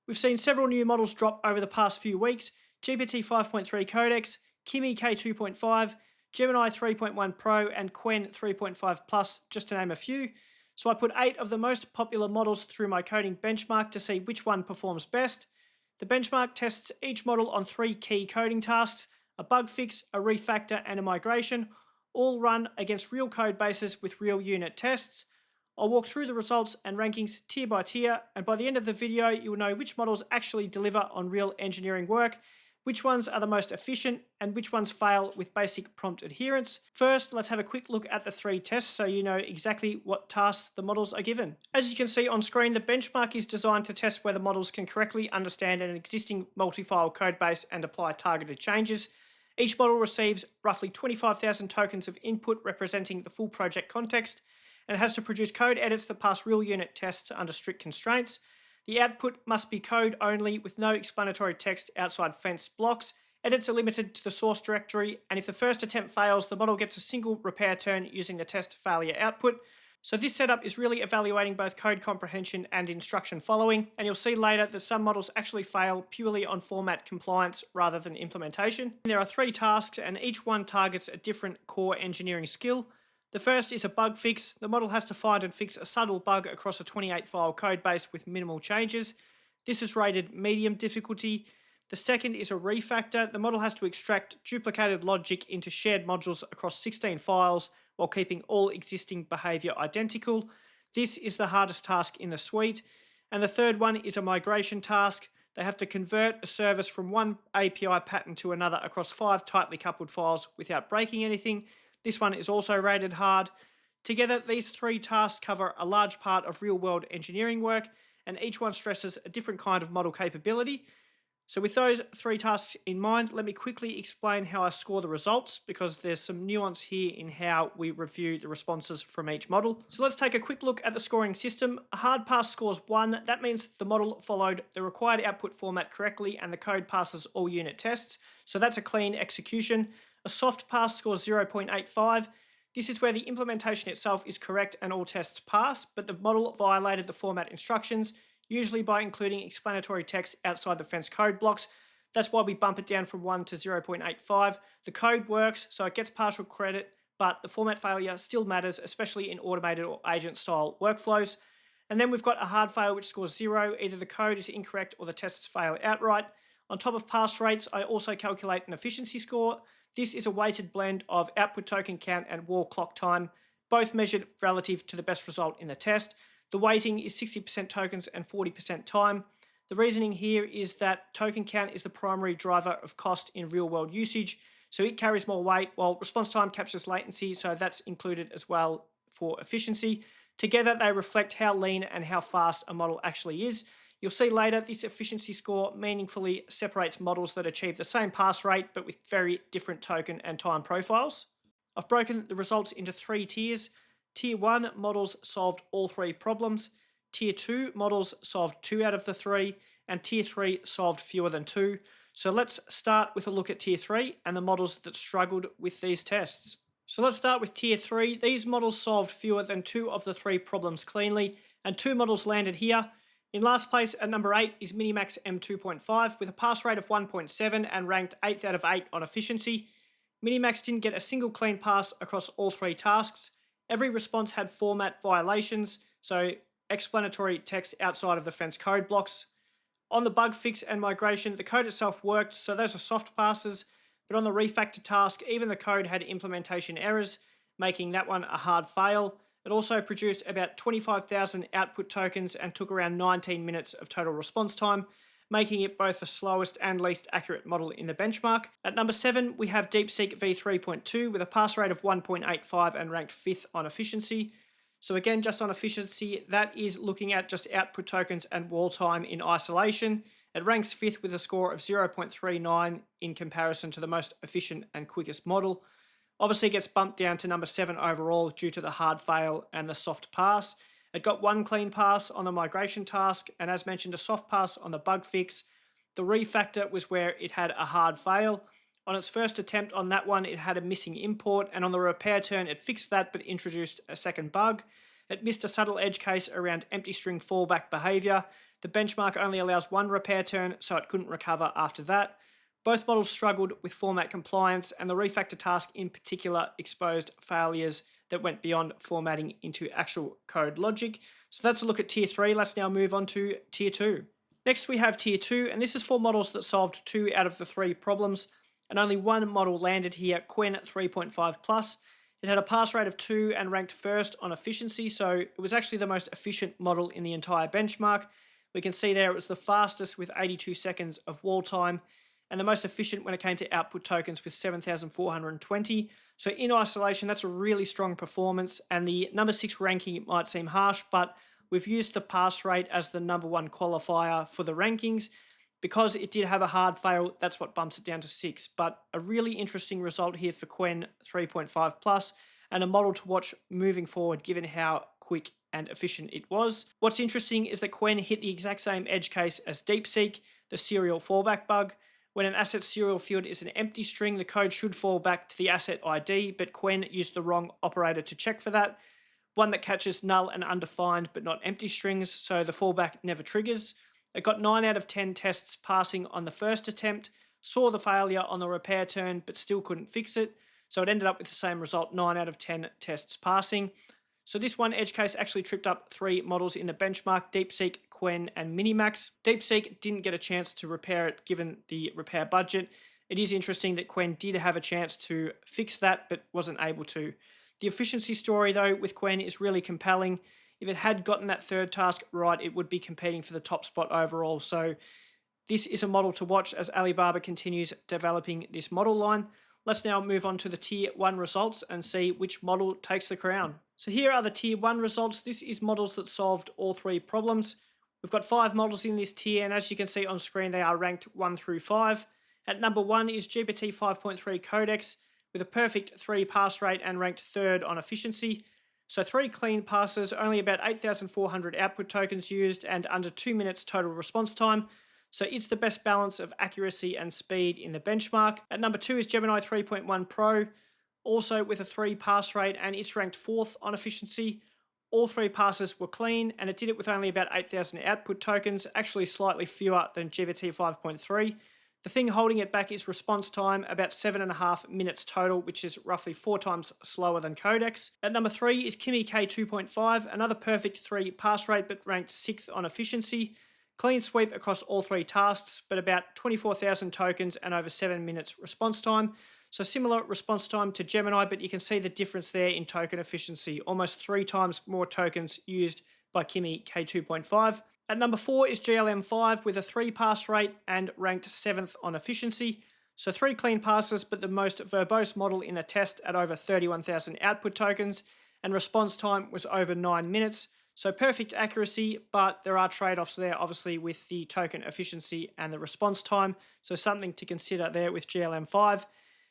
We've seen several new models drop over the past few weeks: GPT 5.3 Codex, Kimi K2.5, Gemini 3.1 Pro, and Qwen 3.5 Plus, just to name a few. So I put 8 of the most popular models through my coding benchmark to see which one performs best. The benchmark tests each model on 3 key coding tasks: a bug fix, a refactor, and a migration, all run against real code bases with real unit tests. I'll walk through the results and rankings tier by tier, and by the end of the video, you'll know which models actually deliver on real engineering work, which ones are the most efficient, and which ones fail with basic prompt adherence. First, let's have a quick look at the 3 tests so you know exactly what tasks the models are given. As you can see on screen, the benchmark is designed to test whether models can correctly understand an existing multi-file codebase and apply targeted changes. Each model receives roughly 25,000 tokens of input representing the full project context, and has to produce code edits that pass real unit tests under strict constraints. The output must be code only with no explanatory text outside fence blocks. Edits are limited to the source directory, and if the first attempt fails, the model gets a single repair turn using the test failure output. So this setup is really evaluating both code comprehension and instruction following, and you'll see later that some models actually fail purely on format compliance rather than implementation. There are 3 tasks, and each one targets a different core engineering skill. The first is a bug fix. The model has to find and fix a subtle bug across a 28-file codebase with minimal changes. This is rated medium difficulty. The second is a refactor. The model has to extract duplicated logic into shared modules across 16 files while keeping all existing behavior identical. This is the hardest task in the suite. And the third one is a migration task. They have to convert a service from one API pattern to another across 5 tightly coupled files without breaking anything. This one is also rated hard. Together, these 3 tasks cover a large part of real-world engineering work, and each one stresses a different kind of model capability. So with those 3 tasks in mind, let me quickly explain how I score the results, because there's some nuance here in how we review the responses from each model. So let's take a quick look at the scoring system. A hard pass scores 1. That means the model followed the required output format correctly and the code passes all unit tests. So that's a clean execution. A soft pass scores 0.85. This is where the implementation itself is correct and all tests pass, but the model violated the format instructions, usually by including explanatory text outside the fence code blocks. That's why we bump it down from 1 to 0.85. The code works, so it gets partial credit, but the format failure still matters, especially in automated or agent-style workflows. And then we've got a hard fail, which scores 0. Either the code is incorrect or the tests fail outright. On top of pass rates, I also calculate an efficiency score. This is a weighted blend of output token count and wall clock time, both measured relative to the best result in the test. The weighting is 60% tokens and 40% time. The reasoning here is that token count is the primary driver of cost in real-world usage, so it carries more weight, while response time captures latency, so that's included as well for efficiency. Together, they reflect how lean and how fast a model actually is. You'll see later this efficiency score meaningfully separates models that achieve the same pass rate but with very different token and time profiles. I've broken the results into 3 tiers. Tier 1 models solved all 3 problems. Tier 2 models solved 2 out of the 3. And Tier 3 solved fewer than 2. So let's start with a look at Tier 3 and the models that struggled with these tests. So let's start with Tier 3. These models solved fewer than 2 of the 3 problems cleanly, and 2 models landed here. In last place at number 8 is Minimax M2.5 with a pass rate of 1.7 and ranked 8th out of 8 on efficiency. Minimax didn't get a single clean pass across all 3 tasks. Every response had format violations, so explanatory text outside of the fence code blocks. On the bug fix and migration, the code itself worked, so those are soft passes, but on the refactor task, even the code had implementation errors, making that one a hard fail. It also produced about 25,000 output tokens and took around 19 minutes of total response time, making it both the slowest and least accurate model in the benchmark. At number 7, we have DeepSeek V3.2 with a pass rate of 1.85 and ranked 5th on efficiency. So again, just on efficiency, that is looking at just output tokens and wall time in isolation. It ranks 5th with a score of 0.39 in comparison to the most efficient and quickest model. Obviously gets bumped down to number 7 overall due to the hard fail and the soft pass. It got 1 clean pass on the migration task, and as mentioned, a soft pass on the bug fix. The refactor was where it had a hard fail. On its first attempt on that one, it had a missing import, and on the repair turn, it fixed that but introduced a second bug. It missed a subtle edge case around empty string fallback behavior. The benchmark only allows one repair turn, so it couldn't recover after that. Both models struggled with format compliance, and the refactor task in particular exposed failures that went beyond formatting into actual code logic. So that's a look at Tier 3. Let's now move on to Tier 2. Next we have Tier 2, and this is for models that solved 2 out of the 3 problems, and only one model landed here, Qwen 3.5 Plus. It had a pass rate of 2 and ranked first on efficiency, so it was actually the most efficient model in the entire benchmark. We can see there it was the fastest with 82 seconds of wall time, and the most efficient when it came to output tokens with 7,420. So in isolation, that's a really strong performance, and the number 6 ranking might seem harsh, but we've used the pass rate as the number 1 qualifier for the rankings. Because it did have a hard fail, that's what bumps it down to 6. But a really interesting result here for Qwen 3.5 Plus, and a model to watch moving forward given how quick and efficient it was. What's interesting is that Qwen hit the exact same edge case as DeepSeek, the serial fallback bug. When an asset serial field is an empty string, the code should fall back to the asset ID, but Qwen used the wrong operator to check for that. One that catches null and undefined but not empty strings, so the fallback never triggers. It got 9 out of 10 tests passing on the first attempt, saw the failure on the repair turn but still couldn't fix it, so it ended up with the same result, 9 out of 10 tests passing. So this one edge case actually tripped up 3 models in the benchmark, DeepSeek, Qwen, and Minimax. DeepSeek didn't get a chance to repair it given the repair budget. It is interesting that Qwen did have a chance to fix that but wasn't able to. The efficiency story though with Qwen is really compelling. If it had gotten that third task right, it would be competing for the top spot overall. So this is a model to watch as Alibaba continues developing this model line. Let's now move on to the Tier 1 results and see which model takes the crown. So here are the Tier 1 results. This is models that solved all 3 problems. We've got 5 models in this tier, and as you can see on screen, they are ranked 1 through 5. At number 1 is GPT-5.3 Codex with a perfect 3 pass rate and ranked 3rd on efficiency. So 3 clean passes, only about 8,400 output tokens used, and under 2 minutes total response time. So it's the best balance of accuracy and speed in the benchmark. At number 2 is Gemini 3.1 Pro, also with a 3 pass rate, and it's ranked 4th on efficiency. All 3 passes were clean, and it did it with only about 8,000 output tokens, actually slightly fewer than GPT 5.3. The thing holding it back is response time, about 7.5 minutes total, which is roughly 4 times slower than Codex. At number 3 is Kimi K2.5, another perfect 3 pass rate, but ranked 6th on efficiency. Clean sweep across all 3 tasks, but about 24,000 tokens and over 7 minutes response time. So similar response time to Gemini, but you can see the difference there in token efficiency, almost 3 times more tokens used by Kimi K2.5. At number 4 is GLM5 with a 3 pass rate and ranked 7th on efficiency. So 3 clean passes, but the most verbose model in a test at over 31,000 output tokens, and response time was over 9 minutes. So perfect accuracy, but there are trade-offs there, obviously, with the token efficiency and the response time. So something to consider there with GLM5.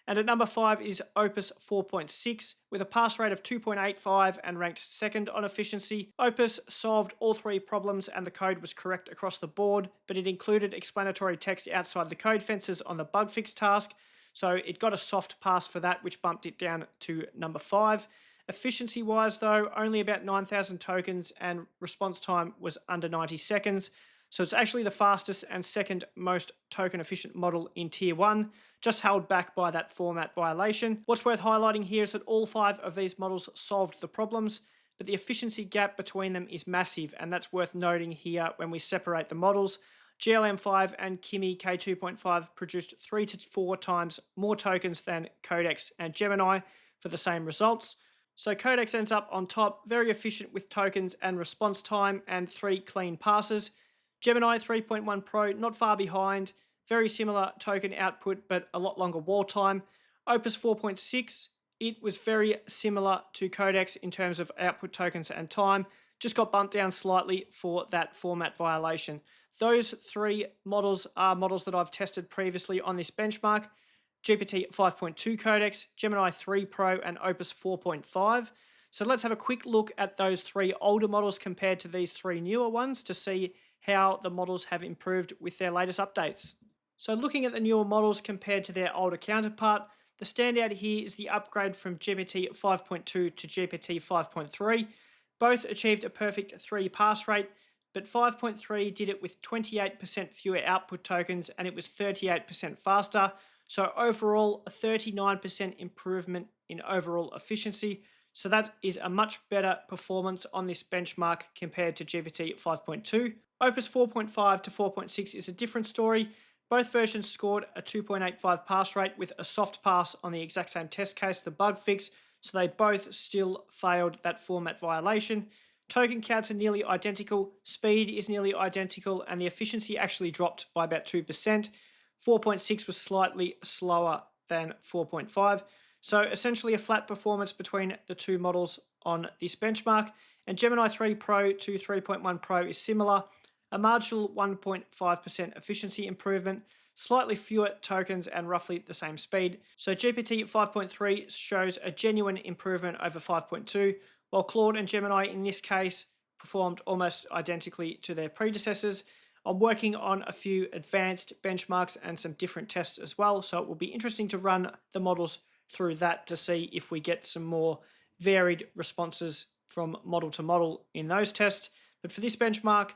And at number 5 is Opus 4.6 with a pass rate of 2.85 and ranked 2nd on efficiency. Opus solved all 3 problems and the code was correct across the board, but it included explanatory text outside the code fences on the bug fix task. So it got a soft pass for that, which bumped it down to number 5. Efficiency-wise though, only about 9,000 tokens and response time was under 90 seconds. So it's actually the fastest and 2nd most token efficient model in Tier 1, just held back by that format violation. What's worth highlighting here is that all 5 of these models solved the problems, but the efficiency gap between them is massive, and that's worth noting here when we separate the models. GLM5 and Kimi K2.5 produced 3 to 4 times more tokens than Codex and Gemini for the same results. So Codex ends up on top, very efficient with tokens and response time and 3 clean passes. Gemini 3.1 Pro, not far behind, very similar token output, but a lot longer wall time. Opus 4.6, it was very similar to Codex in terms of output tokens and time, just got bumped down slightly for that format violation. Those 3 models are models that I've tested previously on this benchmark: GPT 5.2 Codex, Gemini 3 Pro, and Opus 4.5. So let's have a quick look at those 3 older models compared to these 3 newer ones to see how the models have improved with their latest updates. So looking at the newer models compared to their older counterpart, the standout here is the upgrade from GPT 5.2 to GPT 5.3. Both achieved a perfect 3 pass rate, but 5.3 did it with 28% fewer output tokens and it was 38% faster. So overall, a 39% improvement in overall efficiency. So that is a much better performance on this benchmark compared to GPT 5.2. Opus 4.5 to 4.6 is a different story. Both versions scored a 2.85 pass rate with a soft pass on the exact same test case, the bug fix, so they both still failed that format violation. Token counts are nearly identical, speed is nearly identical, and the efficiency actually dropped by about 2%. 4.6 was slightly slower than 4.5. So essentially a flat performance between the two models on this benchmark. And Gemini 3 Pro to 3.1 Pro is similar. A marginal 1.5% efficiency improvement, slightly fewer tokens and roughly the same speed. So GPT 5.3 shows a genuine improvement over 5.2, while Claude and Gemini in this case performed almost identically to their predecessors. I'm working on a few advanced benchmarks and some different tests as well, so it will be interesting to run the models through that to see if we get some more varied responses from model to model in those tests. But for this benchmark,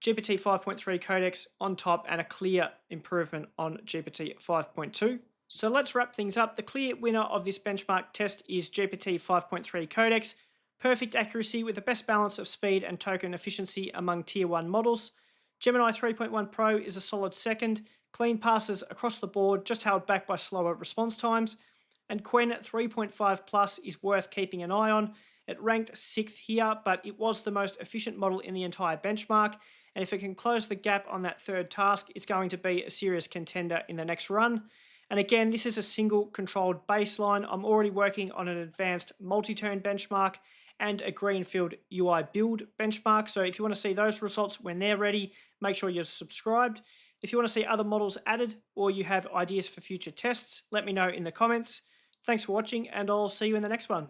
GPT 5.3 Codex on top and a clear improvement on GPT 5.2. So let's wrap things up. The clear winner of this benchmark test is GPT 5.3 Codex. Perfect accuracy with the best balance of speed and token efficiency among tier 1 models. Gemini 3.1 Pro is a solid second. Clean passes across the board, just held back by slower response times. And Qwen 3.5 Plus is worth keeping an eye on. It ranked 6th here, but it was the most efficient model in the entire benchmark. And if it can close the gap on that third task, it's going to be a serious contender in the next run. And again, this is a single controlled baseline. I'm already working on an advanced multi-turn benchmark and a greenfield UI build benchmark. So if you want to see those results when they're ready, make sure you're subscribed. If you want to see other models added or you have ideas for future tests, let me know in the comments. Thanks for watching and I'll see you in the next one.